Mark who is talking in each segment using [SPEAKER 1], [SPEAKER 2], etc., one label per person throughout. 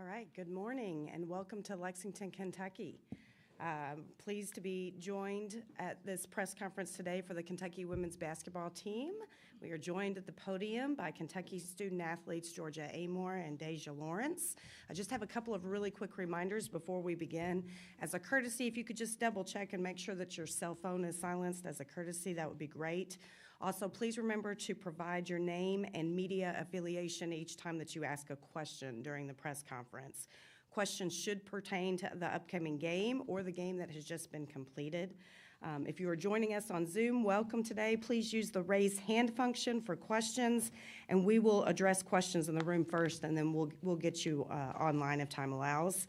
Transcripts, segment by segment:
[SPEAKER 1] All right, good morning and welcome to Lexington, Kentucky. Pleased to be joined at this press conference today for the Kentucky women's basketball team. We are joined at the podium by Kentucky student athletes Georgia Amore and Deja Lawrence. I just have a couple of really quick reminders before we begin. As a courtesy, if you could just double check and make sure that your cell phone is silenced as a courtesy, that would be great. Also, please remember to provide your name and media affiliation each time that you ask a question during the press conference. Questions should pertain to the upcoming game or the game that has just been completed. If you are joining us on Zoom, welcome today. Please use the raise hand function for questions, and we will address questions in the room first, and then we'll get you online if time allows.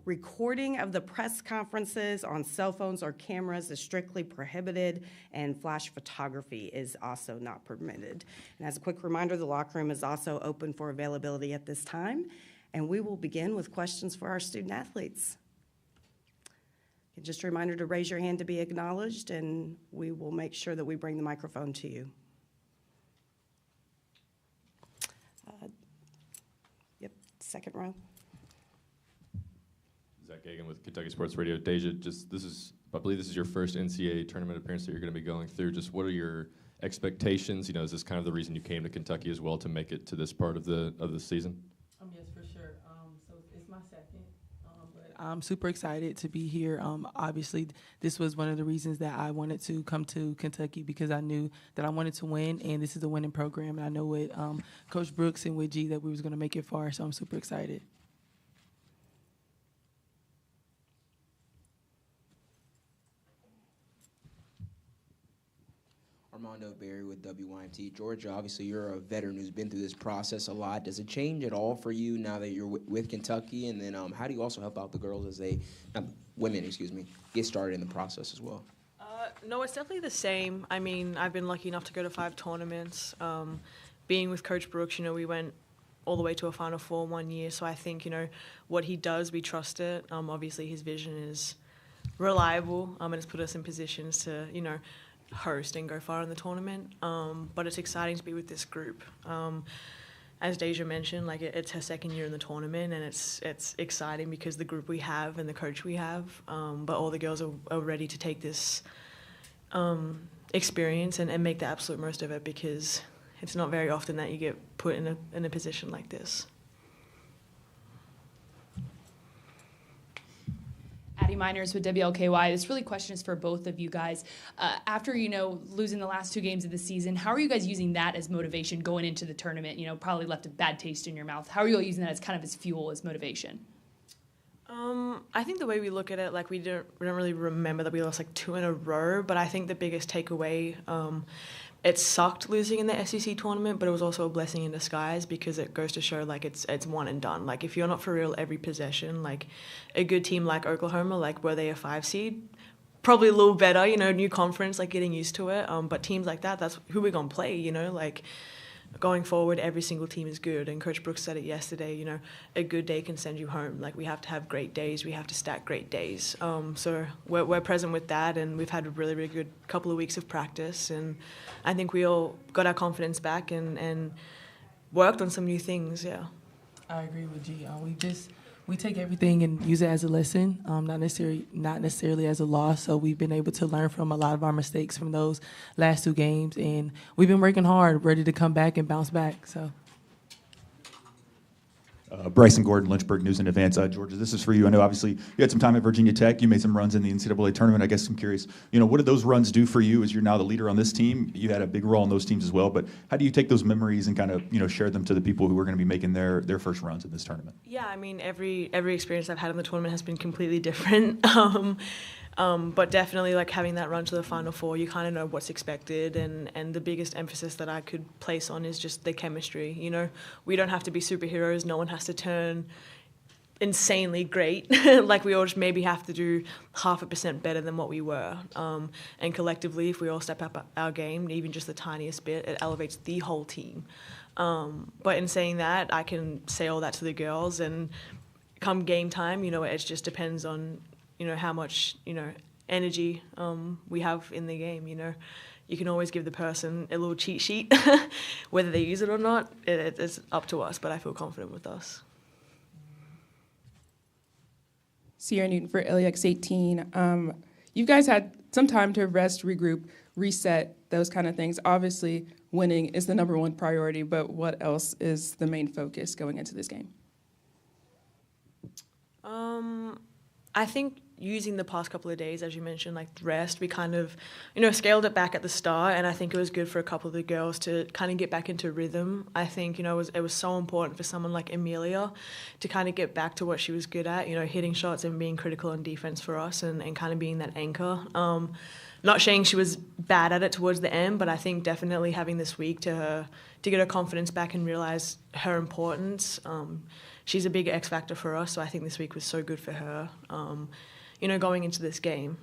[SPEAKER 1] Recording of the press conferences on cell phones or cameras is strictly prohibited, and flash photography is also not permitted. And as a quick reminder, the locker room is also open for availability at this time, and we will begin with questions for our student athletes. Just a reminder to raise your hand to be acknowledged, and we will make sure that we bring the microphone to you. Second row.
[SPEAKER 2] Zach Gagan with Kentucky Sports Radio. Deja, I believe this is your first NCAA tournament appearance that you're going to be going through. Just what are your expectations? Is this kind of the reason you came to Kentucky as well, to make it to this part of the season?
[SPEAKER 3] Yes, for sure. So it's my second, but I'm super excited to be here. Obviously, this was one of the reasons that I wanted to come to Kentucky, because I knew that I wanted to win, and this is a winning program, and I know with Coach Brooks and with G that we was going to make it far, so I'm super excited.
[SPEAKER 4] Armando Berry with WYMT. Georgia, obviously you're a veteran who's been through this process a lot. Does it change at all for you now that you're with Kentucky? And then how do you also help out the girls as women, get started in the process as well?
[SPEAKER 5] No, it's definitely the same. I mean, I've been lucky enough to go to 5 tournaments. Being with Coach Brooks, we went all the way to a Final Four one year. So I think, what he does, we trust it. Obviously his vision is reliable, and it's put us in positions to, host and go far in the tournament, but it's exciting to be with this group. As Deja mentioned, it's her second year in the tournament, and it's exciting because the group we have and the coach we have, but all the girls are ready to take this experience and make the absolute most of it, because it's not very often that you get put in a position like this.
[SPEAKER 6] Addie Miners with WLKY. This really question is for both of you guys. After, losing the last 2 games of the season, how are you guys using that as motivation going into the tournament? Probably left a bad taste in your mouth. How are you all using that as kind of as fuel, as motivation?
[SPEAKER 5] I think the way we look at it, we don't really remember that we lost 2 in a row, but I think the biggest takeaway, it sucked losing in the SEC tournament, but it was also a blessing in disguise, because it goes to show it's one and done. If you're not for real every possession, a good team like Oklahoma, were they a 5 seed? Probably a little better, new conference, getting used to it. But teams like that, that's who we're going to play, going forward, every single team is good. And Coach Brooks said it yesterday, a good day can send you home. We have to have great days. We have to stack great days. So we're present with that, and we've had a really, really good couple of weeks of practice. And I think we all got our confidence back and worked on some new things, yeah.
[SPEAKER 3] I agree with G. We take everything and use it as a lesson, not necessarily as a loss. So we've been able to learn from a lot of our mistakes from those last 2 games, and we've been working hard, ready to come back and bounce back. So.
[SPEAKER 7] Bryson Gordon, Lynchburg News and Advance. Georgia, this is for you. I know obviously you had some time at Virginia Tech. You made some runs in the NCAA tournament. I guess I'm curious, what did those runs do for you as you're now the leader on this team? You had a big role in those teams as well, but how do you take those memories and kind of, share them to the people who are going to be making their first runs in this tournament?
[SPEAKER 5] Yeah, I mean, every experience I've had in the tournament has been completely different. But definitely, having that run to the Final Four, you kind of know what's expected, and the biggest emphasis that I could place on is just the chemistry. We don't have to be superheroes. No one has to turn insanely great. We all just maybe have to do 0.5% better than what we were. And collectively, if we all step up our game, even just the tiniest bit, it elevates the whole team. But in saying that, I can say all that to the girls, and come game time, it just depends on how much, energy we have in the game. You can always give the person a little cheat sheet. Whether they use it or not, it's up to us, but I feel confident with us.
[SPEAKER 8] Sierra Newton for LEX 18. You guys had some time to rest, regroup, reset, those kind of things. Obviously, winning is the number one priority, but what else is the main focus going into this game?
[SPEAKER 5] I think using the past couple of days, as you mentioned, like rest, we kind of, scaled it back at the start, and I think it was good for a couple of the girls to kind of get back into rhythm. I think, it was so important for someone like Amelia to kind of get back to what she was good at, hitting shots and being critical on defense for us and kind of being that anchor. Not saying she was bad at it towards the end, but I think definitely having this week to get her confidence back and realize her importance. She's a big X factor for us, so I think this week was so good for her, going into this game.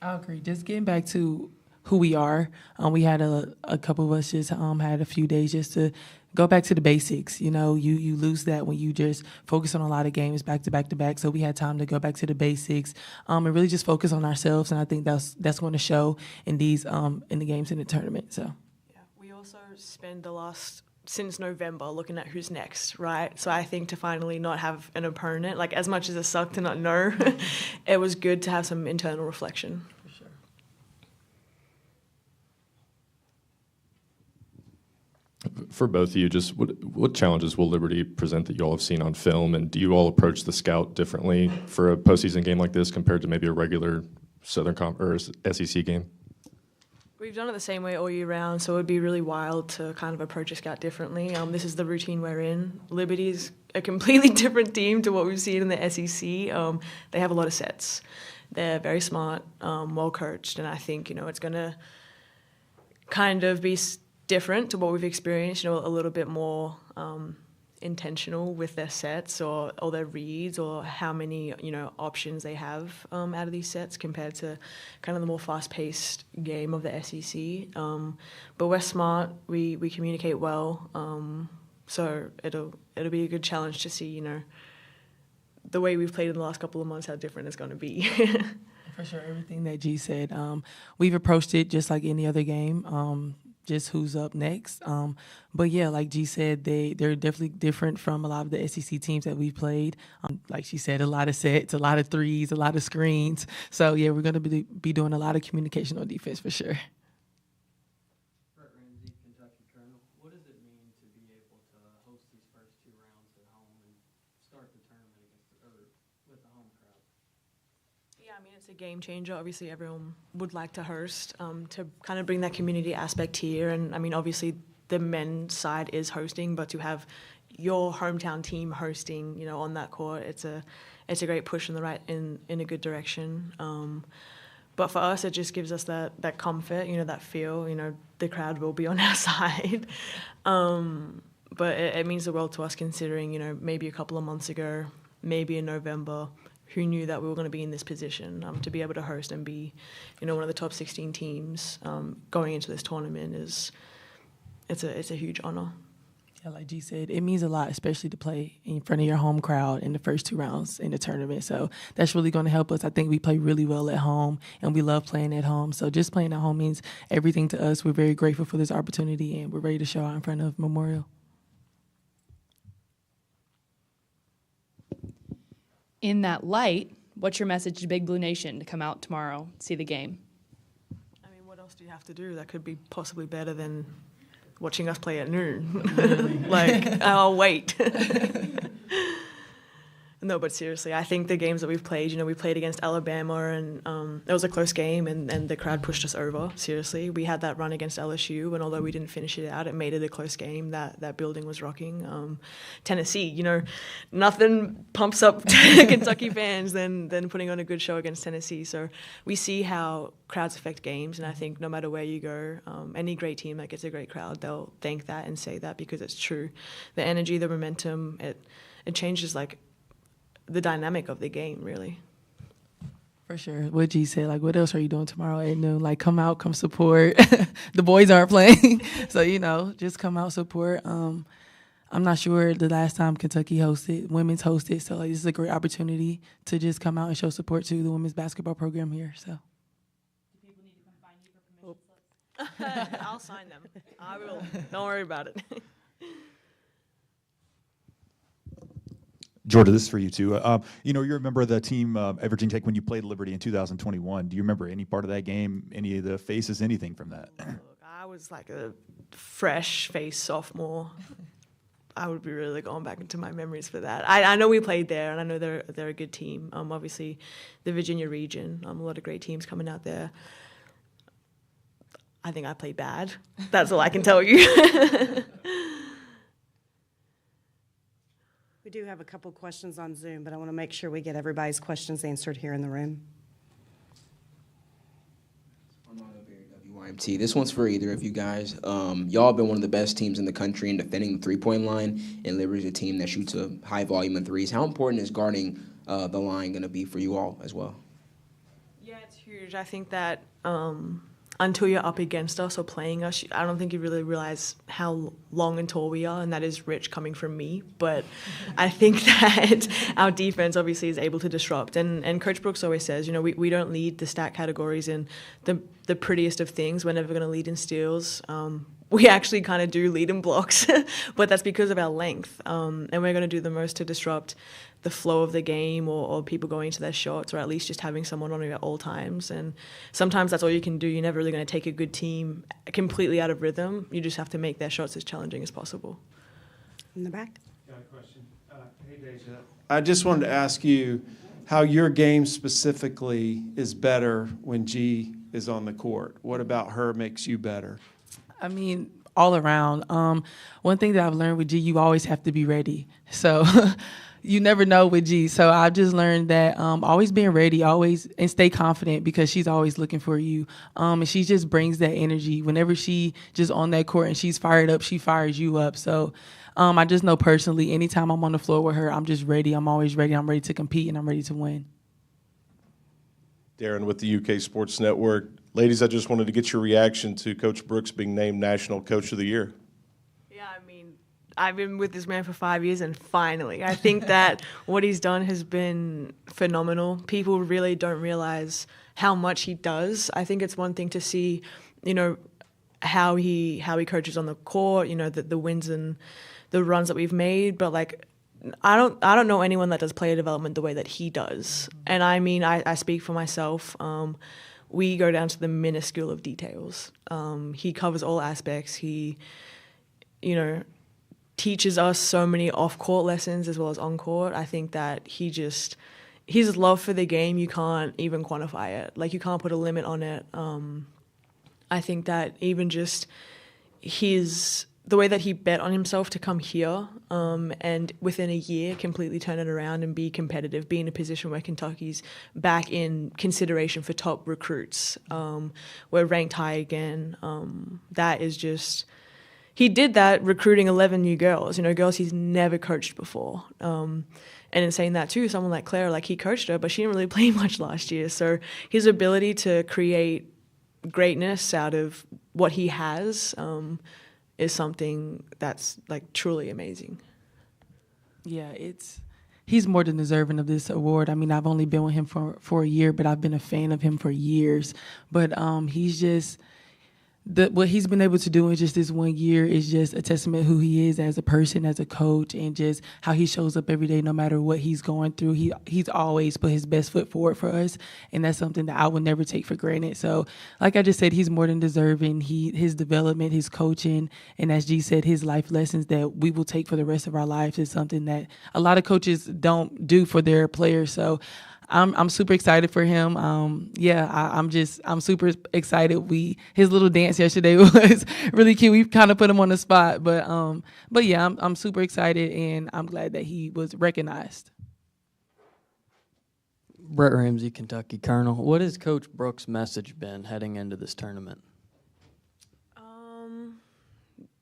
[SPEAKER 3] I agree. Just getting back to who we are, we had a couple of us just had a few days just to go back to the basics. You lose that when you just focus on a lot of games back to back to back. So we had time to go back to the basics and really just focus on ourselves. And I think that's going to show in these in the games in the tournament. So
[SPEAKER 5] yeah, we also spend since November looking at who's next, right? So I think to finally not have an opponent, like as much as it sucked to not know, it was good to have some internal reflection.
[SPEAKER 3] for sure.
[SPEAKER 2] For both of you, just what challenges will Liberty present that you all have seen on film, and do you all approach the scout differently for a postseason game like this compared to maybe a regular or SEC game?
[SPEAKER 5] We've done it the same way all year round, so it would be really wild to kind of approach a scout differently. This is the routine we're in. Liberty's a completely different team to what we've seen in the SEC. They have a lot of sets. They're very smart, well coached, and I think it's going to kind of be different to what we've experienced. A little bit more intentional with their sets or their reads or how many options they have out of these sets compared to kind of the more fast-paced game of the SEC. But we're smart. We communicate well. So it'll be a good challenge to see the way we've played in the last couple of months, how different it's going to be.
[SPEAKER 3] For sure, everything that G said, we've approached it just like any other game. Just who's up next. But yeah, like G said, they're definitely different from a lot of the SEC teams that we've played. Like she said, a lot of sets, a lot of threes, a lot of screens. So yeah, we're going to be doing a lot of communication on defense for sure.
[SPEAKER 9] Kentucky Colonel, what does it mean to be able to host these first two rounds at home and start the tournament with the home crowd?
[SPEAKER 5] Yeah, I mean, it's a game changer. Obviously, everyone would like to host, to kind of bring that community aspect here. And, I mean, obviously, the men's side is hosting, but to have your hometown team hosting, on that court, it's a great push in a good direction. But for us, it just gives us that comfort, that feel, the crowd will be on our side. But it means the world to us considering, maybe a couple of months ago, maybe in November, who knew that we were going to be in this position, to be able to host and be, one of the top 16 teams going into this tournament it's a huge honor.
[SPEAKER 3] Yeah, like G said, it means a lot, especially to play in front of your home crowd in the first two rounds in the tournament. So that's really going to help us. I think we play really well at home, and we love playing at home. So just playing at home means everything to us. We're very grateful for this opportunity, and we're ready to show out in front of Memorial.
[SPEAKER 6] In that light, what's your message to Big Blue Nation to come out tomorrow, see the game?
[SPEAKER 5] I mean, what else do you have to do that could be possibly better than watching us play at noon? I'll wait. No, but seriously, I think the games that we've played, we played against Alabama, and it was a close game, and the crowd pushed us over, seriously. We had that run against LSU, and although we didn't finish it out, it made it a close game. That building was rocking. Tennessee, nothing pumps up Kentucky fans than putting on a good show against Tennessee. So we see how crowds affect games, and I think no matter where you go, any great team that gets a great crowd, they'll thank that and say that because it's true. The energy, the momentum, it changes, the dynamic of the game, really.
[SPEAKER 3] For sure. What G said, what else are you doing tomorrow at noon? Come out, come support. The boys aren't playing. So, just come out, support. I'm not sure the last time Kentucky women's hosted. So, this is a great opportunity to just come out and show support to the women's basketball program here. So.
[SPEAKER 6] Do people need to come find you for permission slips?
[SPEAKER 5] I'll sign them. I will. Don't worry about it.
[SPEAKER 7] Georgia, this is for you too. You're a member of the team at Virginia Tech when you played Liberty in 2021. Do you remember any part of that game, any of the faces, anything from that?
[SPEAKER 5] Look, I was like a fresh-faced sophomore. I would be really going back into my memories for that. I know we played there, and I know they're a good team. Obviously, the Virginia region, a lot of great teams coming out there. I think I played bad. That's all I can tell you.
[SPEAKER 1] We do have a couple questions on Zoom, but I want to make sure we get everybody's questions answered here in the room.
[SPEAKER 4] WYMT. This one's for either of you guys. Y'all have been one of the best teams in the country in defending the three-point line, and Liberty's a team that shoots a high volume of threes. How important is guarding the line going to be for you all as well?
[SPEAKER 5] Yeah, it's huge. I think that until you're up against us or playing us, I don't think you really realize how long and tall we are, and that is rich coming from me. But I think that our defense obviously is able to disrupt. And Coach Brooks always says, we don't lead the stat categories in the prettiest of things. We're never going to lead in steals. We actually kind of do lead in blocks, but that's because of our length. And we're going to do the most to disrupt the flow of the game or people going to their shots, or at least just having someone on you at all times. And sometimes that's all you can do. You're never really going to take a good team completely out of rhythm. You just have to make their shots as challenging as possible.
[SPEAKER 1] In the back.
[SPEAKER 10] Got a question. Hey, Deja. I just wanted to ask you how your game specifically is better when G is on the court. What about her makes you better?
[SPEAKER 3] I mean, all around. One thing that I've learned with G, you always have to be ready. So you never know with G. So I've just learned that always being ready, and stay confident, because she's always looking for you. And she just brings that energy. Whenever she just on that court and she's fired up, she fires you up. So I just know personally, anytime I'm on the floor with her, I'm just ready. I'm always ready. I'm ready to compete, and I'm ready to win.
[SPEAKER 11] Darren with the UK Sports Network. Ladies, I just wanted to get your reaction to Coach Brooks being named National Coach of the Year.
[SPEAKER 5] Yeah, I mean, I've been with this man for 5 years, and finally, I think that what he's done has been phenomenal. People really don't realize how much he does. I think it's one thing to see, how he coaches on the court, the wins and the runs that we've made, but I don't know anyone that does player development the way that he does. And I mean, I speak for myself. We go down to the minuscule of details. He covers all aspects. He, teaches us so many off-court lessons as well as on-court. I think that his love for the game, you can't even quantify it. You can't put a limit on it. I think that even just the way that he bet on himself to come here and within a year completely turn it around and be competitive, be in a position where Kentucky's back in consideration for top recruits. We're ranked high again. That is just... He did that recruiting 11 new girls, girls he's never coached before. And in saying that too, someone like Claire, he coached her, but she didn't really play much last year. So his ability to create greatness out of what he has is something that's truly amazing.
[SPEAKER 3] Yeah, he's more than deserving of this award. I mean, I've only been with him for a year, but I've been a fan of him for years. But he's just... what he's been able to do in just this 1 year is just a testament to who he is as a person, as a coach, and just how he shows up every day no matter what he's going through. He's always put his best foot forward for us, and that's something that I will never take for granted. So like I just said, he's more than deserving. His development, his coaching, and as G said, his life lessons that we will take for the rest of our lives is something that a lot of coaches don't do for their players. So I'm super excited for him. I'm super excited. His little dance yesterday was really cute. We kind of put him on the spot, but yeah, I'm super excited, and I'm glad that he was recognized.
[SPEAKER 9] Brett Ramsey, Kentucky Colonel. What has Coach Brooks' message been heading into this tournament?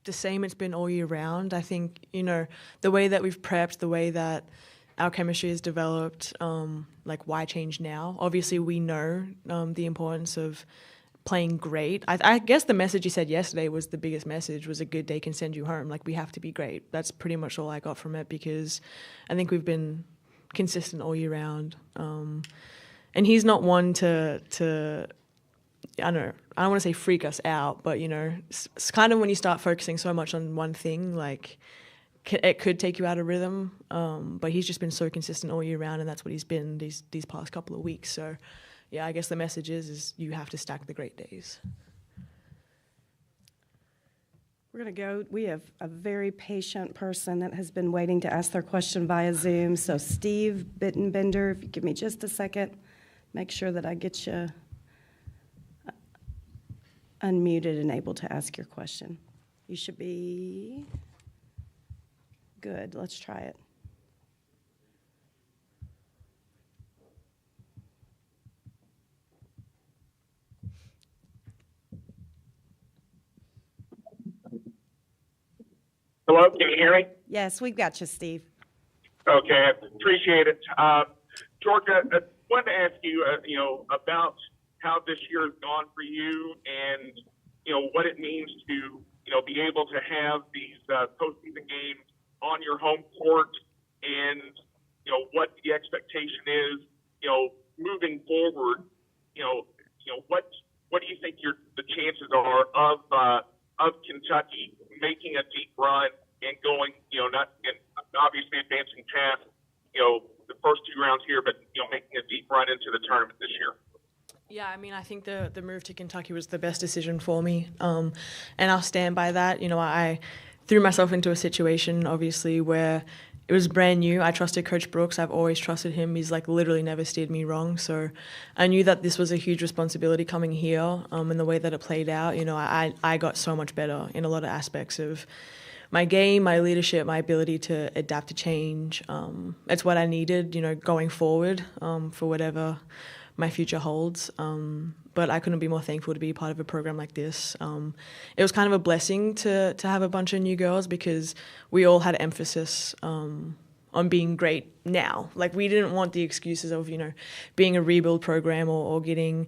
[SPEAKER 5] The same it's been all year round. I think, the way that we've prepped, the way that our chemistry is developed, why change now? Obviously, we know the importance of playing great. I guess the message you said yesterday was the biggest message, was a good day can send you home. We have to be great. That's pretty much all I got from it, because I think we've been consistent all year round. And he's not one to I don't want to say freak us out, but, it's kind of when you start focusing so much on one thing, it could take you out of rhythm. But he's just been so consistent all year round, and that's what he's been these past couple of weeks. So, yeah, I guess the message is you have to stack the great days.
[SPEAKER 1] We're going to go. We have a very patient person that has been waiting to ask their question via Zoom. So, Steve Bittenbender, if you give me just a second, make sure that I get you unmuted and able to ask your question. You should be good. Let's try it.
[SPEAKER 12] Hello, can you hear me?
[SPEAKER 1] Yes, we've got you, Steve.
[SPEAKER 12] Okay, appreciate it. Georgia, I wanted to ask you, about how this year has gone for you and, what it means to, be able to have these postseason games on your home court and, what the expectation is, moving forward, what do you think the chances are of Kentucky making a deep run and going, and obviously advancing past, the first 2 rounds here, but, making a deep run into the tournament this year?
[SPEAKER 5] Yeah, I mean, I think the move to Kentucky was the best decision for me, and I'll stand by that. I threw myself into a situation, obviously, where it was brand new. I trusted Coach Brooks. I've always trusted him. He's literally never steered me wrong. So I knew that this was a huge responsibility coming here, and the way that it played out, I got so much better in a lot of aspects of my game, my leadership, my ability to adapt to change. It's what I needed, going forward, for whatever my future holds. But I couldn't be more thankful to be part of a program like this. It was kind of a blessing to have a bunch of new girls because we all had emphasis on being great now. We didn't want the excuses of, being a rebuild program or getting,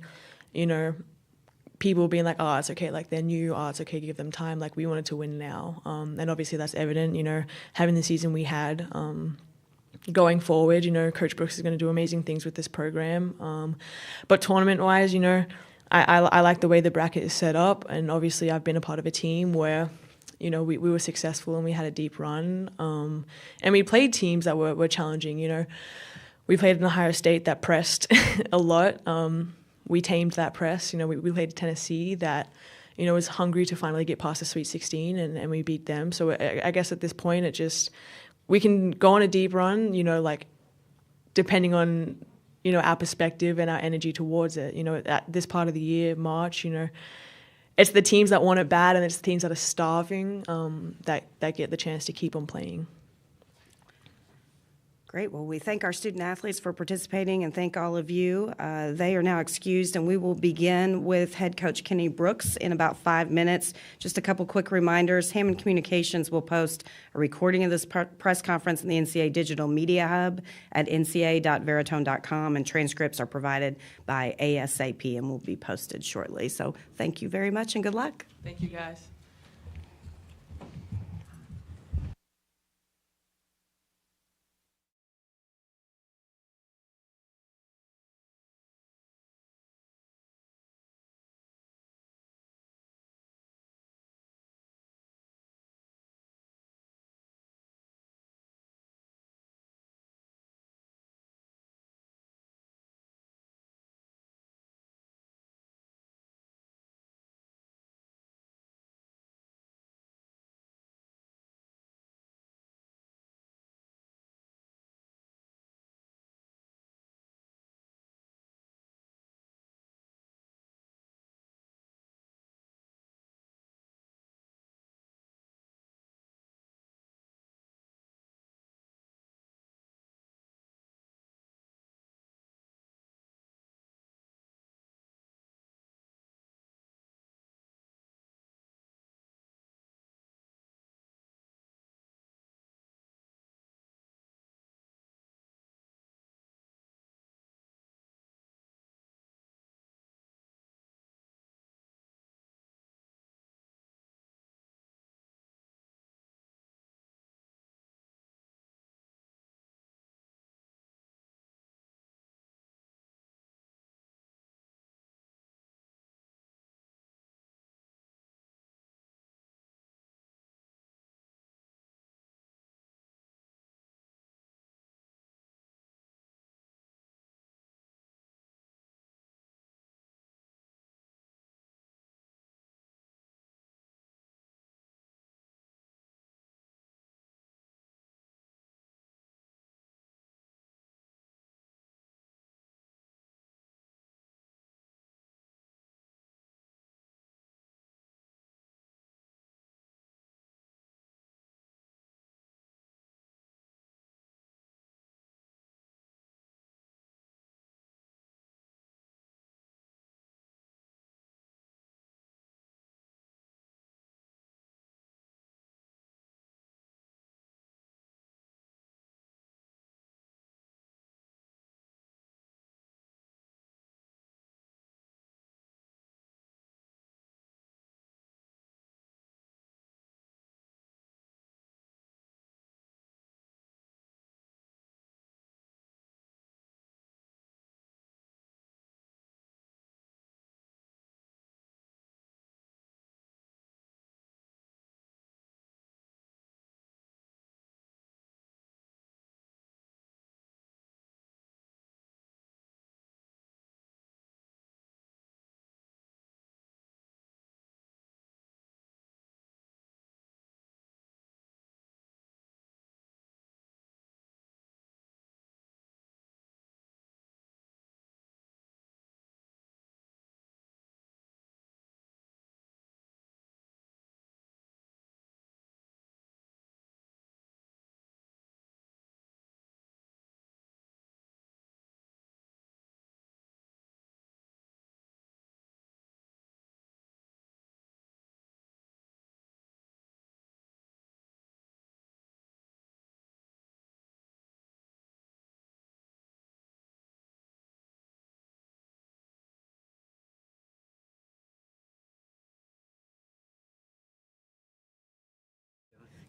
[SPEAKER 5] people being like, oh, it's okay, they're new, oh, it's okay, give them time. We wanted to win now. And obviously that's evident, having the season we had. Going forward, Coach Brooks is going to do amazing things with this program. But tournament-wise, I like the way the bracket is set up, and obviously I've been a part of a team where, we were successful and we had a deep run. And we played teams that were challenging, We played in Ohio State that pressed a lot. We tamed that press. We played Tennessee that, was hungry to finally get past the Sweet 16, and we beat them. So I guess at this point, we can go on a deep run, depending on, our perspective and our energy towards it. At this part of the year, March, it's the teams that want it bad and it's the teams that are starving that get the chance to keep on playing.
[SPEAKER 1] Great. Well, we thank our student athletes for participating and thank all of you. They are now excused, and we will begin with head coach Kenny Brooks in about 5 minutes. Just a couple quick reminders. Hammond Communications will post a recording of this press conference in the NCAA Digital Media Hub at nca.veritone.com, and transcripts are provided by ASAP and will be posted shortly. So thank you very much and good luck.
[SPEAKER 3] Thank you, guys.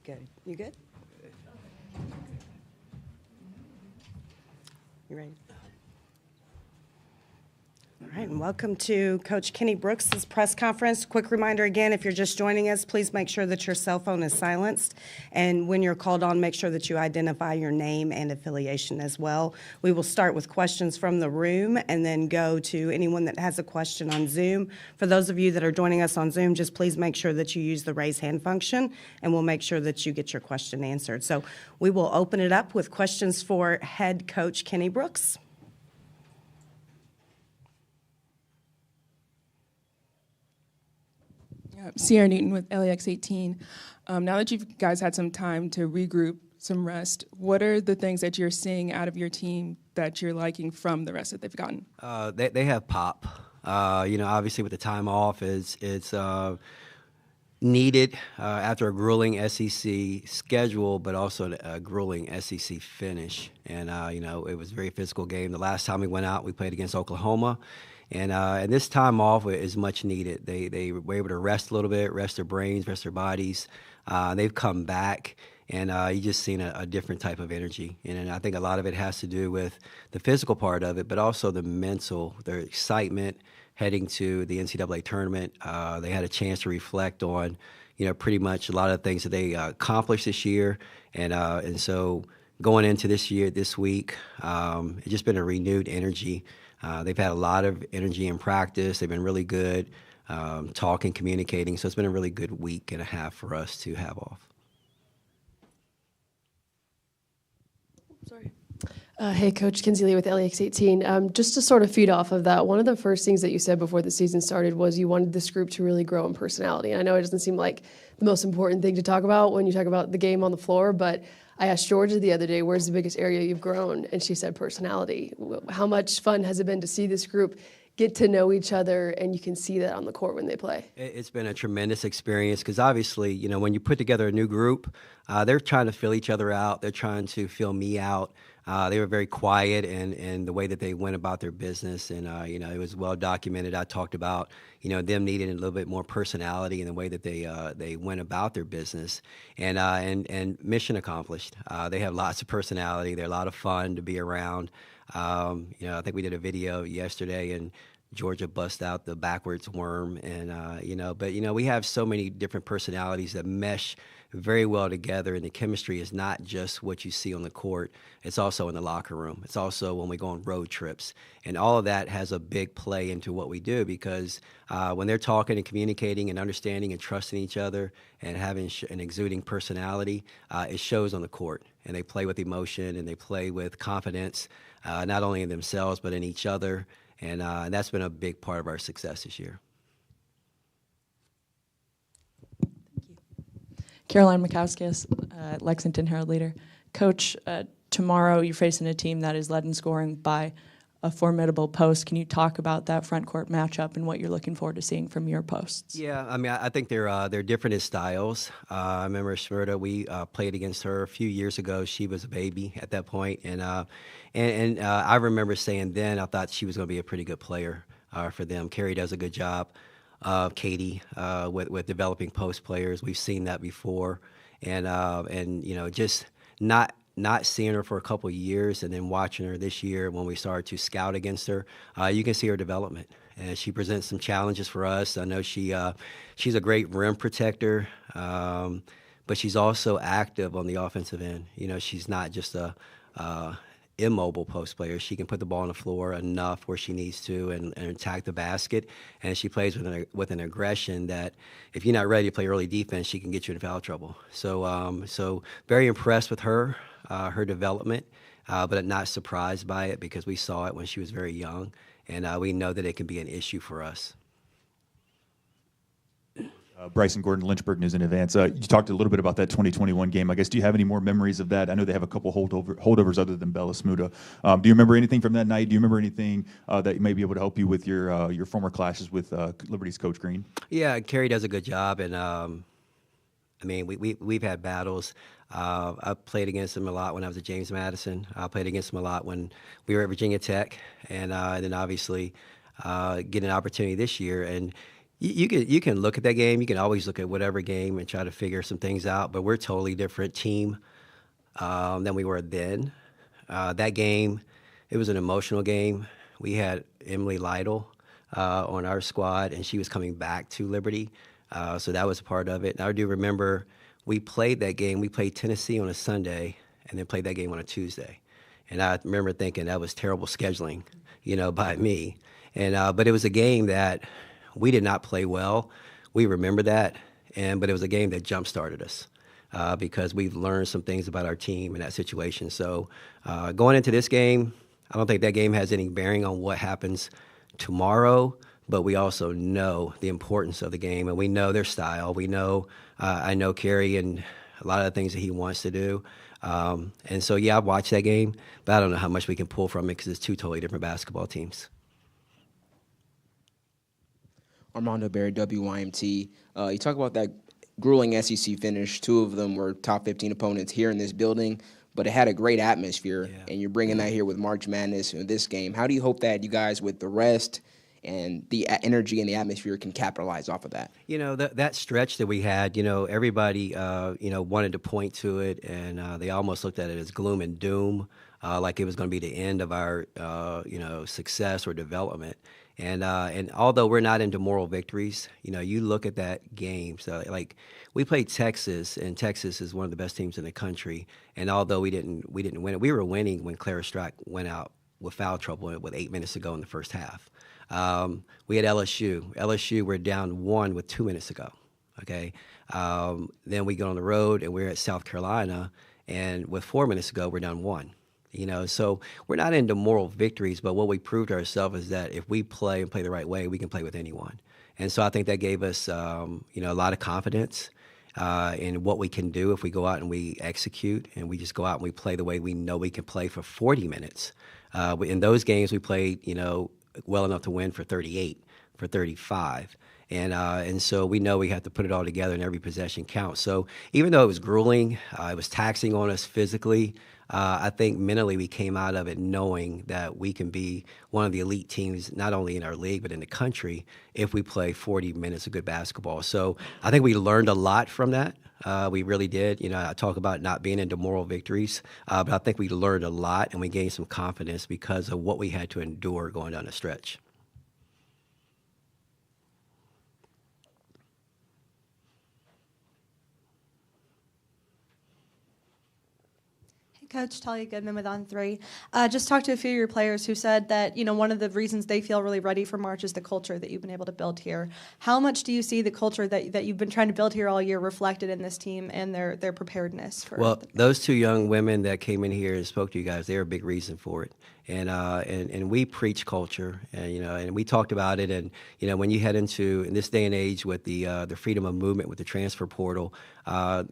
[SPEAKER 1] Good. You good? You ready? All right, and welcome to Coach Kenny Brooks' press conference. Quick reminder again, if you're just joining us, please make sure that your cell phone is silenced. And when you're called on, make sure that you identify your name and affiliation as well. We will start with questions from the room and then go to anyone that has a question on Zoom. For those of you that are joining us on Zoom, just please make sure that you use the raise hand function, and we'll make sure that you get your question answered. So we will open it up with questions for head coach Kenny Brooks.
[SPEAKER 8] Sierra Newton with LAX 18. Now that you guys had some time to regroup, some rest, what are the things that you're seeing out of your team that you're liking from the rest that they've gotten?
[SPEAKER 13] They have pop. Obviously with the time off, it's needed after a grueling SEC schedule, but also a grueling SEC finish. And, it was a very physical game. The last time we went out, we played against Oklahoma. And this time off is much needed. They were able to rest a little bit, rest their brains, rest their bodies. They've come back, and you just seen a different type of energy. And I think a lot of it has to do with the physical part of it, but also the mental, their excitement heading to the NCAA tournament. They had a chance to reflect on, pretty much a lot of the things that they accomplished this year. And so going into this week, it's just been a renewed energy. They've had a lot of energy in practice. They've been really good talking, communicating. So it's been a really good week and a half for us to have off.
[SPEAKER 14] Sorry. Hey, Coach Kinsey Lee with LAX 18. Just to sort of feed off of that, one of the first things that you said before the season started was you wanted this group to really grow in personality. And I know it doesn't seem like the most important thing to talk about when you talk about the game on the floor, but I asked Georgia the other day, where's the biggest area you've grown? And she said personality. How much fun has it been to see this group get to know each other, and you can see that on the court when they play?
[SPEAKER 13] It's been a tremendous experience because obviously, when you put together a new group, they're trying to fill each other out. They're trying to fill me out. They were very quiet in the way that they went about their business, and it was well documented. I talked about them needing a little bit more personality in the way that they went about their business, and mission accomplished. They have lots of personality. They're a lot of fun to be around. I think we did a video yesterday, and Georgia bust out the backwards worm, and but we have so many different personalities that mesh very well together, and the chemistry is not just what you see on the court. It's also in the locker room. It's also when we go on road trips, and all of that has a big play into what we do because when they're talking and communicating and understanding and trusting each other and having an exuding personality, it shows on the court, and they play with emotion and they play with confidence, not only in themselves but in each other, and that's been a big part of our success this year.
[SPEAKER 15] Caroline Mikowskis, Lexington Herald Leader. Coach, tomorrow you're facing a team that is led in scoring by a formidable post. Can you talk about that front court matchup and what you're looking forward to seeing from your posts?
[SPEAKER 13] Yeah, I think they're different in styles. I remember Shmurda, we played against her a few years ago. She was a baby at that point, and I remember saying then I thought she was going to be a pretty good player for them. Carrie does a good job. Katie with developing post players. We've seen that before, and just not seeing her for a couple of years and then watching her this year when we started to scout against her, you can see her development, and she presents some challenges for us. I know she's a great rim protector, but she's also active on the offensive end. She's not just a immobile post player. She can put the ball on the floor enough where she needs to and attack the basket, and she plays with an aggression that if you're not ready to play early defense, she can get you in foul trouble. So very impressed with her development, but not surprised by it because we saw it when she was very young, and we know that it can be an issue for us.
[SPEAKER 7] Bryson Gordon, Lynchburg News in Advance. You talked a little bit about that 2021 game. I guess, do you have any more memories of that? I know they have a couple holdovers other than Bella Smuda. Do you remember anything from that night? Do you remember anything that may be able to help you with your former clashes with Liberty's Coach Green? Yeah,
[SPEAKER 13] Carrie does a good job, and we've had battles. I played against him a lot when I was at James Madison. I played against him a lot when we were at Virginia Tech, and then obviously get an opportunity this year. And You can look at that game. You can always look at whatever game and try to figure some things out. But we're a totally different team than we were then. That game, it was an emotional game. We had Emily Lytle on our squad, and she was coming back to Liberty. So that was a part of it. And I do remember we played that game. We played Tennessee on a Sunday and then played that game on a Tuesday. And I remember thinking that was terrible scheduling, by me. And but it was a game that we did not play well. We remember that, but it was a game that jump-started us because we've learned some things about our team in that situation. So going into this game, I don't think that game has any bearing on what happens tomorrow, but we also know the importance of the game, and we know their style. We know, I know Kerry and a lot of the things that he wants to do. And so, yeah, I've watched that game, but I don't know how much we can pull from it because it's two totally different basketball teams.
[SPEAKER 4] Armando Berry, WYMT. You talk about that grueling SEC finish. Two of them were top 15 opponents here in this building, but it had a great atmosphere, and you're bringing that here with March Madness in this game. How do you hope that you guys, with the rest and the energy and the atmosphere, can capitalize off of that?
[SPEAKER 13] That stretch that we had, everybody, wanted to point to it, and they almost looked at it as gloom and doom, like it was going to be the end of our, success or development. And although we're not into moral victories, you look at that game. So, like, we played Texas, and Texas is one of the best teams in the country. And although we didn't win it, we were winning when Clara Strack went out with foul trouble with 8 minutes to go in the first half. We had LSU. LSU were down 1 with 2 minutes to go. Okay. Then we go on the road, and we're at South Carolina, and with 4 minutes to go, we're down 1. So we're not into moral victories, but what we proved to ourselves is that if we play and play the right way, we can play with anyone. And so I think that gave us, a lot of confidence in what we can do if we go out and we execute, and we just go out and we play the way we know we can play for 40 minutes. In those games, we played, well enough to win for 38, for 35. And so we know we have to put it all together, and every possession counts. So even though it was grueling, it was taxing on us physically, I think mentally we came out of it knowing that we can be one of the elite teams, not only in our league, but in the country, if we play 40 minutes of good basketball. So I think we learned a lot from that. We really did. I talk about not being into moral victories, but I think we learned a lot, and we gained some confidence because of what we had to endure going down the stretch.
[SPEAKER 16] Coach Talia Goodman with On 3. Just talked to a few of your players who said that, one of the reasons they feel really ready for March is the culture that you've been able to build here. How much do you see the culture that you've been trying to build here all year reflected in this team and their preparedness?
[SPEAKER 13] Those two young women that came in here and spoke to you guys, they're a big reason for it. And we preach culture, and we talked about it. And when you head into in this day and age with the freedom of movement with the transfer portal,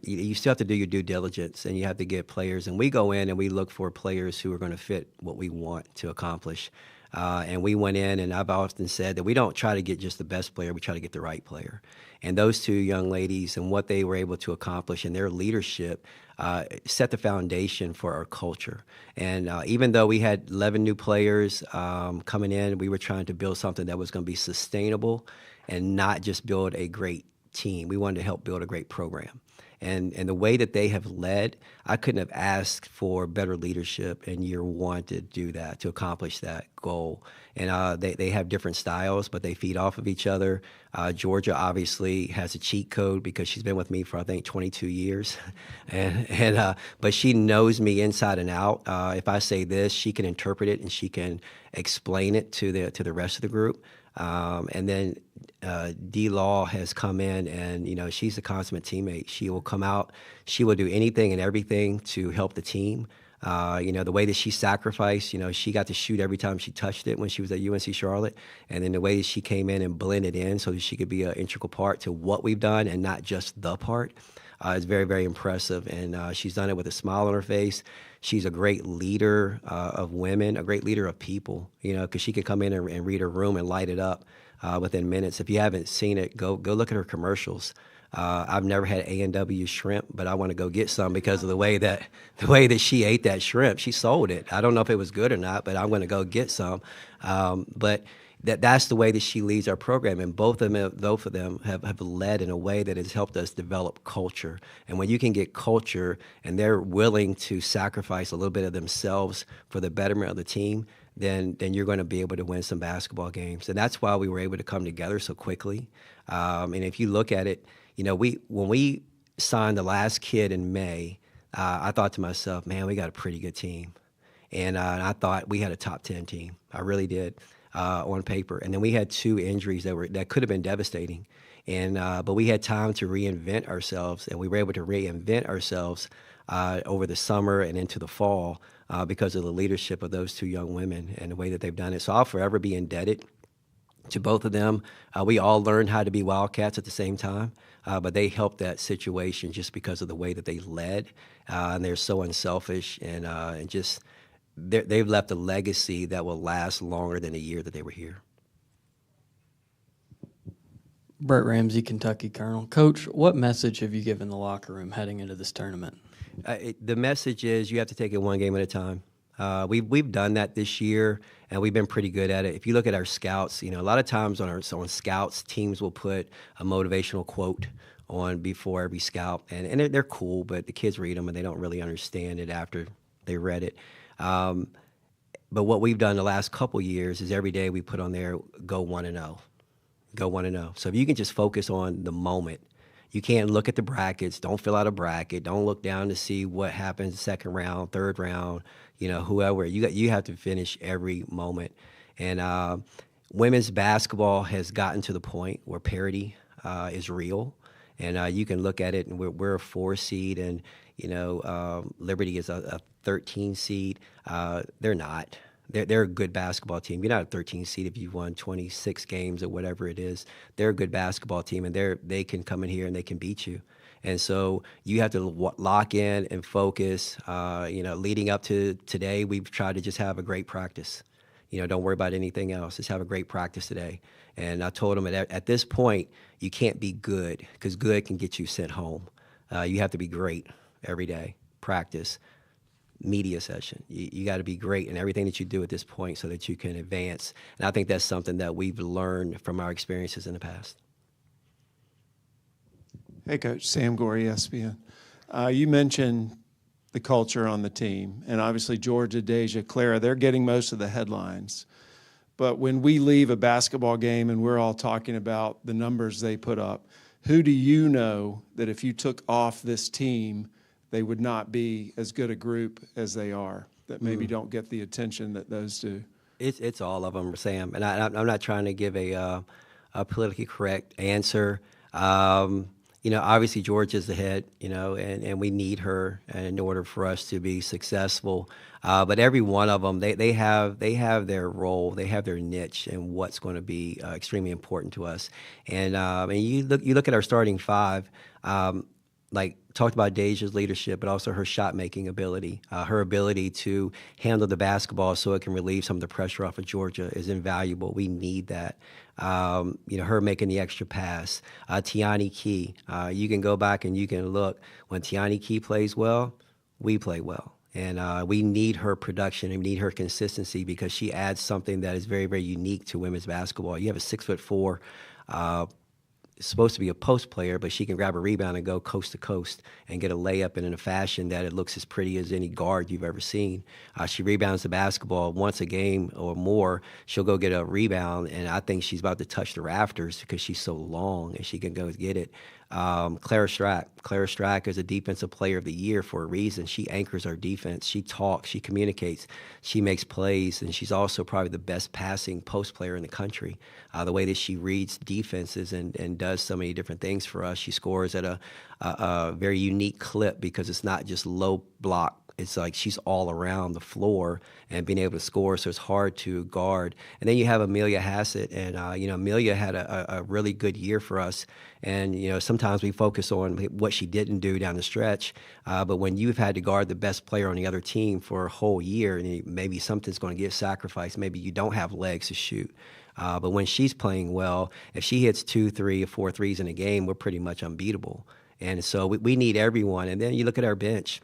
[SPEAKER 13] you still have to do your due diligence, and you have to get players. And we go in and we look for players who are going to fit what we want to accomplish. And we went in, and I've often said that we don't try to get just the best player; we try to get the right player. And those two young ladies and what they were able to accomplish in their leadership set the foundation for our culture. And even though we had 11 new players coming in, we were trying to build something that was going to be sustainable and not just build a great team. We wanted to help build a great program. And the way that they have led, I couldn't have asked for better leadership in year one to do that, to accomplish that goal. And they have different styles, but they feed off of each other. Georgia obviously has a cheat code because she's been with me for, I think, 22 years. But she knows me inside and out. If I say this, she can interpret it and she can explain it to the rest of the group. And then D-Law has come in, and she's a consummate teammate. She will come out. She will do anything and everything to help the team. The way that she sacrificed, she got to shoot every time she touched it when she was at UNC Charlotte. And then the way that she came in and blended in so that she could be an integral part to what we've done and not just the part is very, very impressive. And she's done it with a smile on her face. She's a great leader of women, a great leader of people, because she can come in and read her room and light it up within minutes. If you haven't seen it, go look at her commercials. I've never had A&W shrimp, but I want to go get some because of the way that she ate that shrimp. She sold it. I don't know if it was good or not, but I'm going to go get some. But that's the way that she leads our program, and both of them have led in a way that has helped us develop culture. And when you can get culture and they're willing to sacrifice a little bit of themselves for the betterment of the team, then you're going to be able to win some basketball games. And that's why we were able to come together so quickly. And if you look at it, when we signed the last kid in May, I thought to myself, man, we got a pretty good team. And I thought we had a top 10 team. I really did. On paper, and then we had 2 injuries that could have been devastating, but we had time to reinvent ourselves, and we were able to reinvent ourselves over the summer and into the fall because of the leadership of those 2 young women and the way that they've done it. So I'll forever be indebted to both of them. We all learned how to be Wildcats at the same time, but they helped that situation just because of the way that they led, and they're so unselfish and just. They've left a legacy that will last longer than the year that they were here.
[SPEAKER 9] Brett Ramsey, Kentucky Colonel. Coach, what message have you given the locker room heading into this tournament?
[SPEAKER 13] The message is you have to take it one game at a time. We've done that this year, and we've been pretty good at it. If you look at our scouts, a lot of times on scouts, teams will put a motivational quote on before every scout, and they're cool, but the kids read them and they don't really understand it after they read it. But what we've done the last couple years is every day we put on there, go 1-0. Go 1-0. So if you can just focus on the moment, you can't look at the brackets, don't fill out a bracket, don't look down to see what happens second round, third round, whoever. You have to finish every moment. And women's basketball has gotten to the point where parity is real. And you can look at it, and we're a 4 seed, and Liberty is a 13 seed. They're not. They're a good basketball team. You're not a 13 seed if you've won 26 games or whatever it is. They're a good basketball team, and they can come in here and they can beat you. And so you have to lock in and focus. Leading up to today, we've tried to just have a great practice. Don't worry about anything else. Just have a great practice today. And I told them at this point, you can't be good because good can get you sent home. You have to be great every day. Practice, media session. You got to be great in everything that you do at this point so that you can advance. And I think that's something that we've learned from our experiences in the past.
[SPEAKER 10] Hey, Coach. Sam Gorey, ESPN. You mentioned the culture on the team, and obviously Georgia, Deja, Clara, they're getting most of the headlines. But when we leave a basketball game and we're all talking about the numbers they put up, who do you know that if you took off this team, they would not be as good a group as they are, that maybe don't get the attention that those do?
[SPEAKER 13] It's all of them, Sam. And I'm not trying to give a politically correct answer. Obviously Georgia's the head, and we need her in order for us to be successful. But every one of them, they have their role, they have their niche, and what's going to be extremely important to us. And you look at our starting 5. Talked about Deja's leadership, but also her shot-making ability. Her ability to handle the basketball so it can relieve some of the pressure off of Georgia is invaluable. We need that. Her making the extra pass. Tiani Key. You can go back and you can look. When Tiani Key plays well, we play well. And we need her production and we need her consistency because she adds something that is very, very unique to women's basketball. You have a 6'4", supposed to be a post player, but she can grab a rebound and go coast to coast and get a layup in a fashion that it looks as pretty as any guard you've ever seen. She rebounds the basketball once a game or more. She'll go get a rebound, and I think she's about to touch the rafters because she's so long and she can go get it. Clara Strack is a defensive player of the year for a reason. She anchors our defense. She talks, she communicates, she makes plays, and she's also probably the best passing post player in the country. The way that she reads defenses and does so many different things for us. She scores at a very unique clip because it's not just low block. It's like she's all around the floor and being able to score, so it's hard to guard. And then you have Amelia Hassett, and Amelia had a really good year for us. And sometimes we focus on what she didn't do down the stretch, but when you've had to guard the best player on the other team for a whole year, and maybe something's going to get sacrificed, maybe you don't have legs to shoot. But when she's playing well, if she hits 2, 3, or 4 threes in a game, we're pretty much unbeatable. And so we need everyone. And then you look at our bench.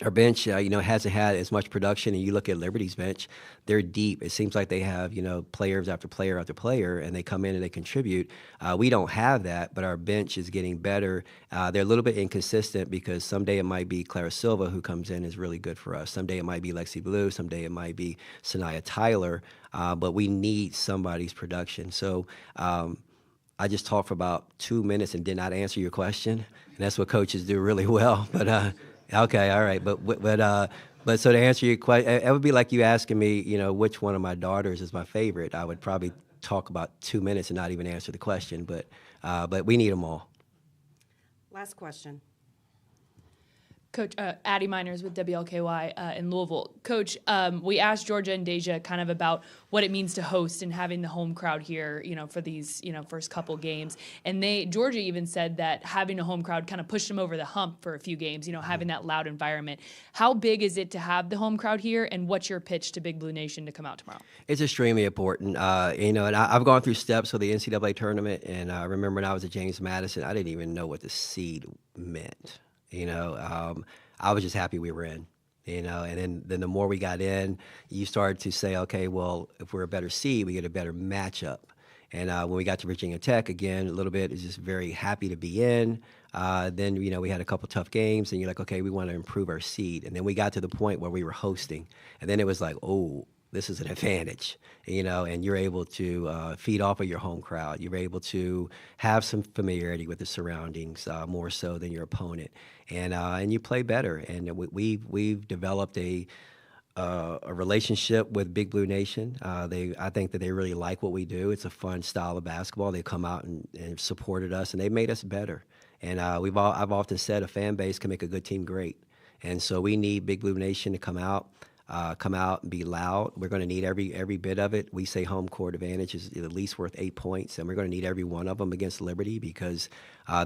[SPEAKER 13] our bench, hasn't had as much production. And you look at Liberty's bench, they're deep. It seems like they have, players after player after player, and they come in and they contribute. We don't have that, but our bench is getting better. They're a little bit inconsistent because someday it might be Clara Silva who comes in is really good for us. Someday it might be Lexi Blue. Someday it might be Sanaya Tyler. But we need somebody's production. So I just talked for about 2 minutes and did not answer your question. And that's what coaches do really well. But okay, all right. But so to answer your question, it would be like you asking me, which one of my daughters is my favorite. I would probably talk about 2 minutes and not even answer the question. But we need them all.
[SPEAKER 1] Last question.
[SPEAKER 6] Coach, Addie Miners with WLKY in Louisville. Coach, we asked Georgia and Deja kind of about what it means to host and having the home crowd here, for these, first couple games. And Georgia even said that having a home crowd kind of pushed them over the hump for a few games, having that loud environment. How big is it to have the home crowd here, and what's your pitch to Big Blue Nation to come out tomorrow?
[SPEAKER 13] It's extremely important. And I've gone through steps of the NCAA tournament, and I remember when I was at James Madison, I didn't even know what the seed meant. I was just happy we were in, and then the more we got in, you started to say, okay, well, if we're a better seed, we get a better matchup. And when we got to Virginia Tech, again, a little bit is just very happy to be in. Then, we had a couple tough games, and you're like, okay, we want to improve our seed. And then we got to the point where we were hosting. And then it was like, oh, this is an advantage, and you're able to feed off of your home crowd. You're able to have some familiarity with the surroundings more so than your opponent, and you play better. And we've developed a relationship with Big Blue Nation. I think that they really like what we do. It's a fun style of basketball. They come out and supported us, and they made us better. And I've often said a fan base can make a good team great, and so we need Big Blue Nation to come out and be loud. We're going to need every bit of it. We say home court advantage is at least worth 8 points, and we're going to need every one of them against Liberty because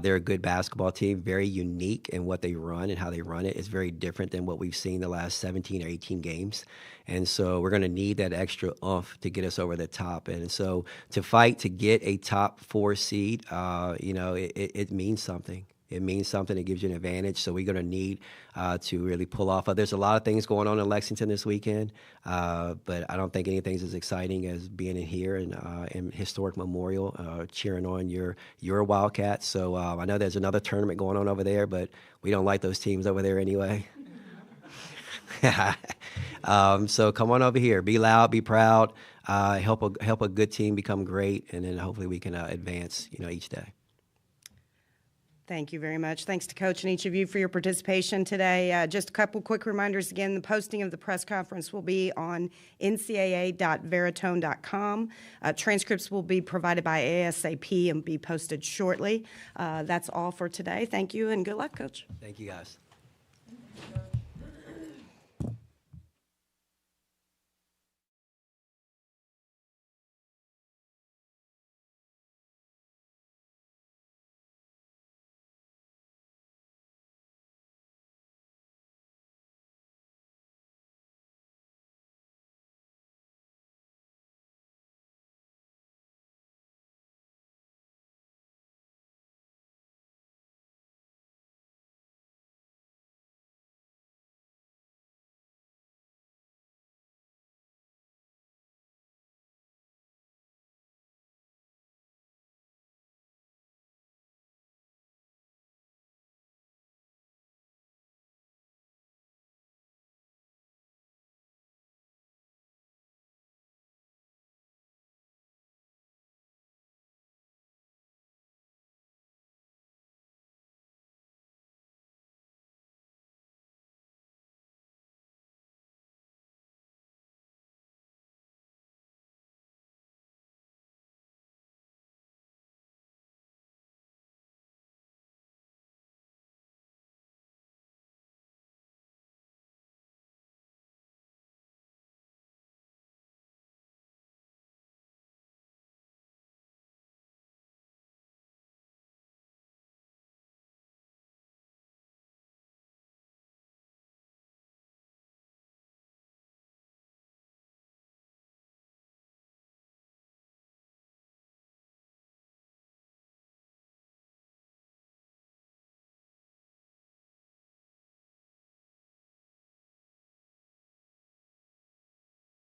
[SPEAKER 13] they're a good basketball team, very unique in what they run and how they run it. It's very different than what we've seen the last 17 or 18 games. And so we're going to need that extra oomph to get us over the top. And so to fight to get a top 4 seed, it means something. It means something. It gives you an advantage. So we're going to need to really pull off. There's a lot of things going on in Lexington this weekend, but I don't think anything's as exciting as being in here in Historic Memorial, cheering on your Wildcats. So I know there's another tournament going on over there, but we don't like those teams over there anyway. So come on over here. Be loud. Be proud. Help a good team become great, and then hopefully we can advance each day.
[SPEAKER 1] Thank you very much. Thanks to Coach and each of you for your participation today. Just a couple quick reminders again. The posting of the press conference will be on ncaa.veritone.com. Transcripts will be provided by ASAP and be posted shortly. That's all for today. Thank you and good luck, Coach.
[SPEAKER 13] Thank you, guys.